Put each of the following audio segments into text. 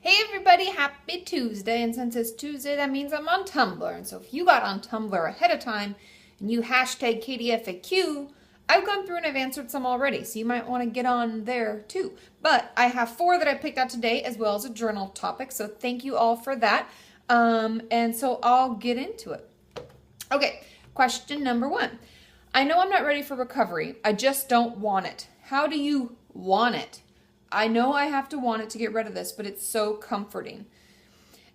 Hey everybody, happy Tuesday, and since it's Tuesday, that means I'm on Tumblr, and so if you got on Tumblr ahead of time, and you hashtag KDFAQ, I've gone through and I've answered some already, so you might want to get on there too. But I have 4 that I picked out today, as well as a journal topic, so thank you all for that, and so I'll get into it. Okay, question number 1. I know I'm not ready for recovery, I just don't want it. How do you want it? I know I have to want it to get rid of this, but it's so comforting.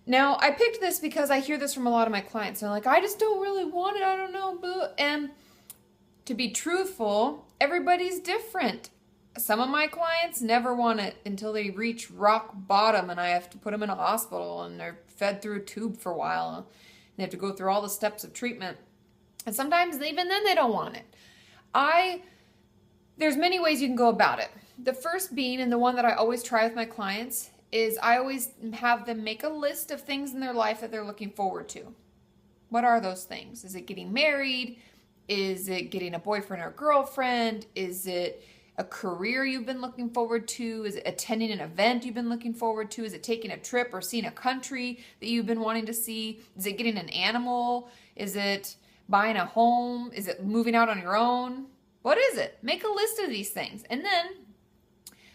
Now, I picked this because I hear this from a lot of my clients. They're like, I just don't really want it. I don't know. Boo. And to be truthful, everybody's different. Some of my clients never want it until they reach rock bottom and I have to put them in a hospital and they're fed through a tube for a while. And they have to go through all the steps of treatment. And sometimes even then they don't want it. There's many ways you can go about it. The first being, and the one that I always try with my clients, is I always have them make a list of things in their life that they're looking forward to. What are those things? Is it getting married? Is it getting a boyfriend or girlfriend? Is it a career you've been looking forward to? Is it attending an event you've been looking forward to? Is it taking a trip or seeing a country that you've been wanting to see? Is it getting an animal? Is it buying a home? Is it moving out on your own? What is it? Make a list of these things. And then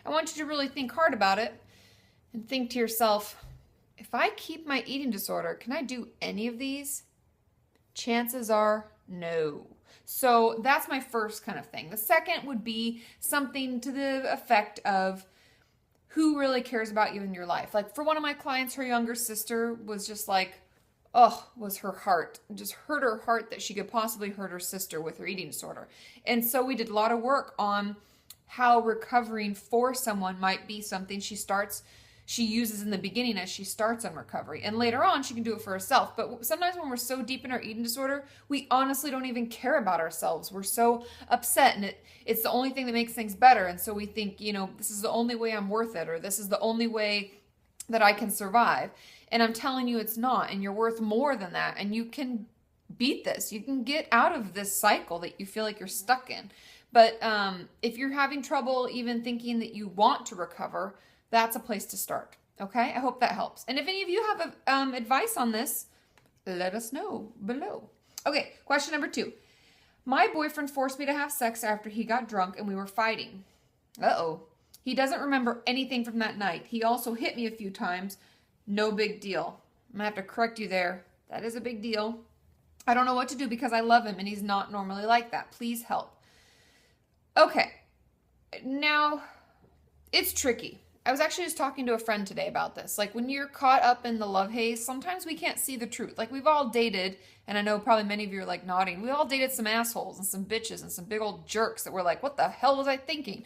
I want you to really think hard about it and think to yourself, if I keep my eating disorder, can I do any of these? Chances are no. So that's my first kind of thing. The second would be something to the effect of who really cares about you in your life. Like for one of my clients, her younger sister was just like, was her heart. It just hurt her heart that she could possibly hurt her sister with her eating disorder. And so we did a lot of work on how recovering for someone might be something she uses in the beginning as she starts on recovery. And later on, she can do it for herself. But sometimes when we're so deep in our eating disorder, we honestly don't even care about ourselves. We're so upset and it's the only thing that makes things better. And so we think, this is the only way I'm worth it, or this is the only way that I can survive. And I'm telling you it's not, and you're worth more than that. And you can beat this. You can get out of this cycle that you feel like you're stuck in. But if you're having trouble even thinking that you want to recover, that's a place to start. Okay? I hope that helps. And if any of you have advice on this, let us know below. Okay, question number 2. My boyfriend forced me to have sex after he got drunk and we were fighting. Uh-oh. He doesn't remember anything from that night. He also hit me a few times. No big deal. I'm going to have to correct you there. That is a big deal. I don't know what to do because I love him and he's not normally like that. Please help. Okay, now it's tricky. I was actually just talking to a friend today about this. Like when you're caught up in the love haze, sometimes we can't see the truth. Like we've all dated, and I know probably many of you are like nodding. We all dated some assholes and some bitches and some big old jerks that were like, what the hell was I thinking?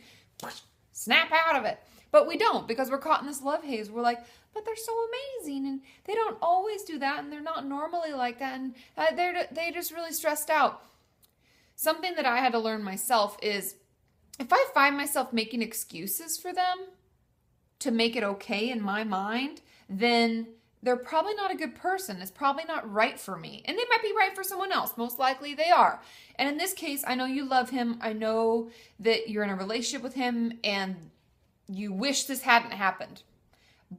Snap out of it. But we don't, because we're caught in this love haze. We're like, but they're so amazing and they don't always do that and they're not normally like that and they're just really stressed out. Something that I had to learn myself is if I find myself making excuses for them to make it okay in my mind, then they're probably not a good person. It's probably not right for me. And they might be right for someone else. Most likely they are. And in this case, I know you love him. I know that you're in a relationship with him and you wish this hadn't happened.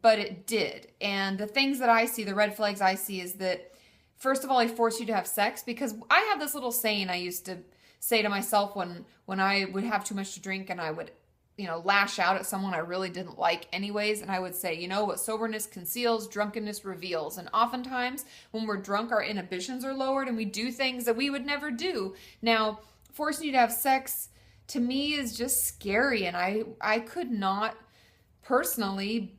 But it did. And the things that I see, the red flags I see is that, first of all, he forced you to have sex, because I have this little saying I used to say to myself when I would have too much to drink and I would, lash out at someone I really didn't like anyways. And I would say, what soberness conceals, drunkenness reveals. And oftentimes when we're drunk, our inhibitions are lowered and we do things that we would never do. Now, forcing you to have sex to me is just scary. And I could not personally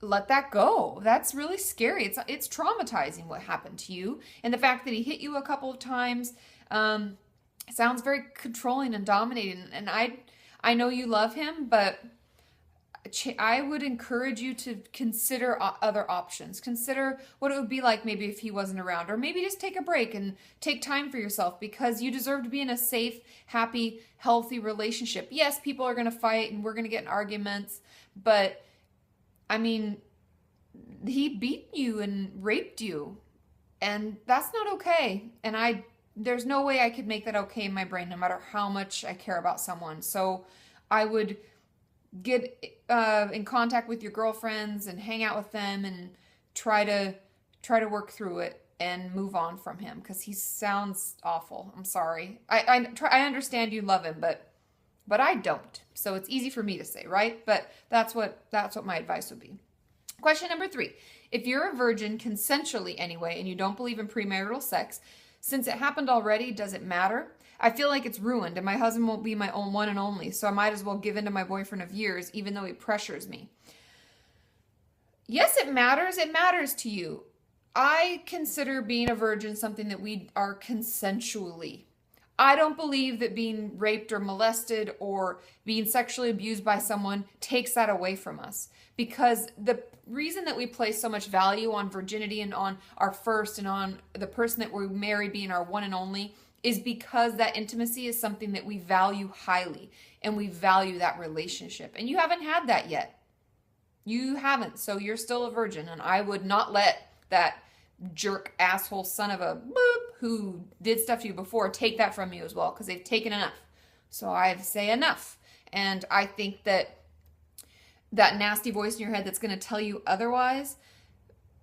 let that go. That's really scary. It's traumatizing what happened to you. And the fact that he hit you a couple of times sounds very controlling and dominating. And I know you love him, but I would encourage you to consider other options. Consider what it would be like maybe if he wasn't around, or maybe just take a break and take time for yourself, because you deserve to be in a safe, happy, healthy relationship. Yes, people are going to fight and we're going to get in arguments, but I mean, he beat you and raped you, and that's not okay. And there's no way I could make that okay in my brain, no matter how much I care about someone. So I would get in contact with your girlfriends and hang out with them and try to work through it and move on from him, because he sounds awful. I'm sorry. I understand you love him, but I don't. So it's easy for me to say, right? But that's what my advice would be. Question number 3. If you're a virgin consensually anyway, and you don't believe in premarital sex, since it happened already, does it matter? I feel like it's ruined, and my husband won't be my own one and only, so I might as well give in to my boyfriend of years, even though he pressures me. Yes, it matters. It matters to you. I consider being a virgin something that we are consensually. I don't believe that being raped or molested or being sexually abused by someone takes that away from us. Because the reason that we place so much value on virginity and on our first and on the person that we marry being our one and only is because that intimacy is something that we value highly, and we value that relationship. And you haven't had that yet. You haven't, so you're still a virgin, and I would not let that jerk asshole son of a boop who did stuff to you before take that from you as well, because they've taken enough. So I say enough. And I think that nasty voice in your head that's going to tell you otherwise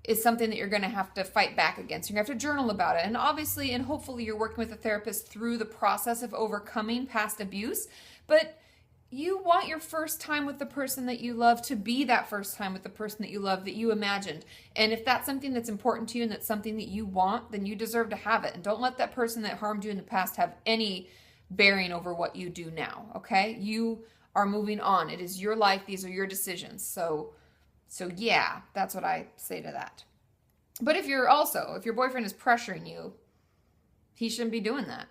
is something that you're going to have to fight back against. You're going to have to journal about it. And obviously, and hopefully you're working with a therapist through the process of overcoming past abuse. But you want your first time with the person that you love to be that first time with the person that you love, that you imagined. And if that's something that's important to you and that's something that you want, then you deserve to have it. And don't let that person that harmed you in the past have any bearing over what you do now, okay? You are moving on. It is your life. These are your decisions. So yeah, that's what I say to that. But if your boyfriend is pressuring you, he shouldn't be doing that.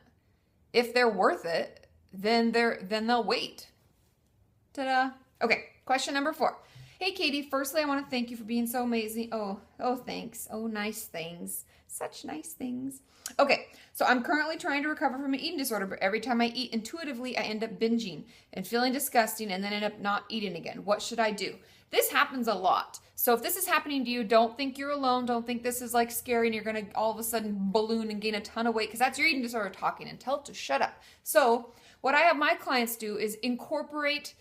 If they're worth it, then they'll wait. Ta-da. Okay, question number 4. Hey, Katie, firstly, I want to thank you for being so amazing. Oh, thanks. Oh, nice things. Such nice things. Okay, so I'm currently trying to recover from an eating disorder, but every time I eat intuitively, I end up binging and feeling disgusting and then end up not eating again. What should I do? This happens a lot. So if this is happening to you, don't think you're alone. Don't think this is like scary and you're going to all of a sudden balloon and gain a ton of weight, because that's your eating disorder talking, and tell it to shut up. So what I have my clients do is incorporate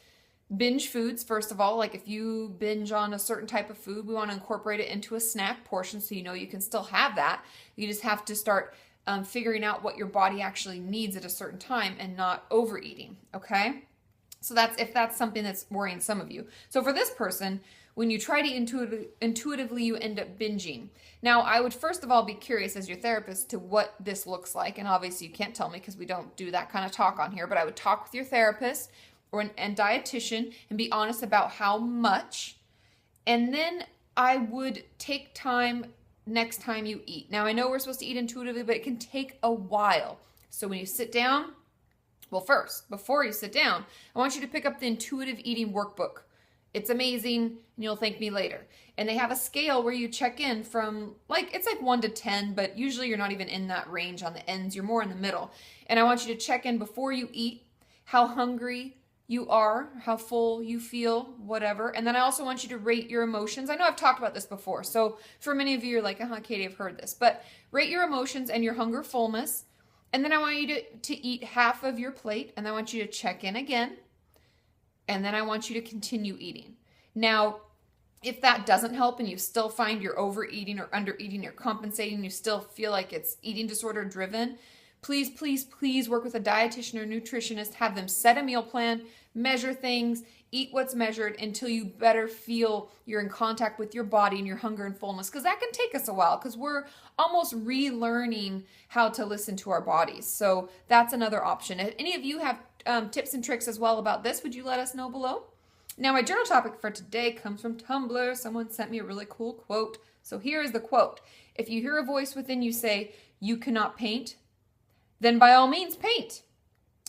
binge foods. First of all, like if you binge on a certain type of food, we want to incorporate it into a snack portion so you know you can still have that. You just have to start figuring out what your body actually needs at a certain time and not overeating, okay? So that's if that's something that's worrying some of you. So for this person, when you try to intuitively, you end up binging. Now, I would first of all be curious as your therapist to what this looks like. And obviously you can't tell me because we don't do that kind of talk on here, but I would talk with your therapist and dietitian and be honest about how much. And then I would take time next time you eat. Now, I know we're supposed to eat intuitively, but it can take a while. So when you sit down, well, first, before you sit down, I want you to pick up the Intuitive Eating Workbook. It's amazing, and you'll thank me later. And they have a scale where you check in from, it's like 1 to 10, but usually you're not even in that range on the ends. You're more in the middle. And I want you to check in before you eat, how hungry you are, how full you feel, whatever. And then I also want you to rate your emotions. I know I've talked about this before, so for many of you, you're like, Katie, I've heard this. But rate your emotions and your hunger fullness. And then I want you to eat half of your plate, and I want you to check in again. And then I want you to continue eating. Now, if that doesn't help and you still find you're overeating or undereating or compensating, you still feel like it's eating disorder driven, please, please, please work with a dietitian or nutritionist. Have them set a meal plan, measure things, eat what's measured until you better feel you're in contact with your body and your hunger and fullness. Because that can take us a while because we're almost relearning how to listen to our bodies. So that's another option. If any of you have tips and tricks as well about this, would you let us know below? Now, my journal topic for today comes from Tumblr. Someone sent me a really cool quote. So here is the quote. If you hear a voice within you say, "You cannot paint," then by all means paint.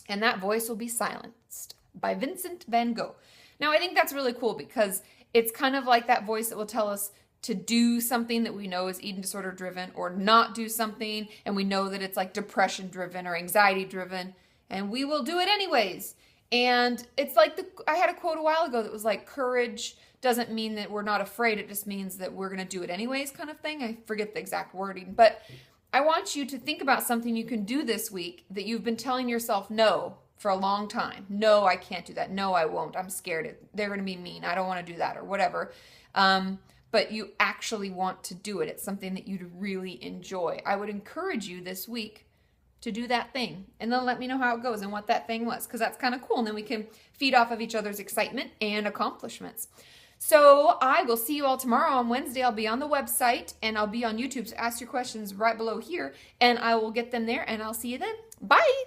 And that voice will be silenced. By Vincent van Gogh. Now, I think that's really cool because it's kind of like that voice that will tell us to do something that we know is eating disorder driven, or not do something and we know that it's like depression driven or anxiety driven, and we will do it anyways. And it's like I had a quote a while ago that was like, courage doesn't mean that we're not afraid. It just means that we're going to do it anyways kind of thing. I forget the exact wording, but I want you to think about something you can do this week that you've been telling yourself no for a long time. No, I can't do that. No, I won't. I'm scared. They're going to be mean. I don't want to do that or whatever. But you actually want to do it. It's something that you'd really enjoy. I would encourage you this week to do that thing and then let me know how it goes and what that thing was, because that's kind of cool. And then we can feed off of each other's excitement and accomplishments. So I will see you all tomorrow on Wednesday. I'll be on the website and I'll be on YouTube. So ask your questions right below here and I will get them there and I'll see you then. Bye.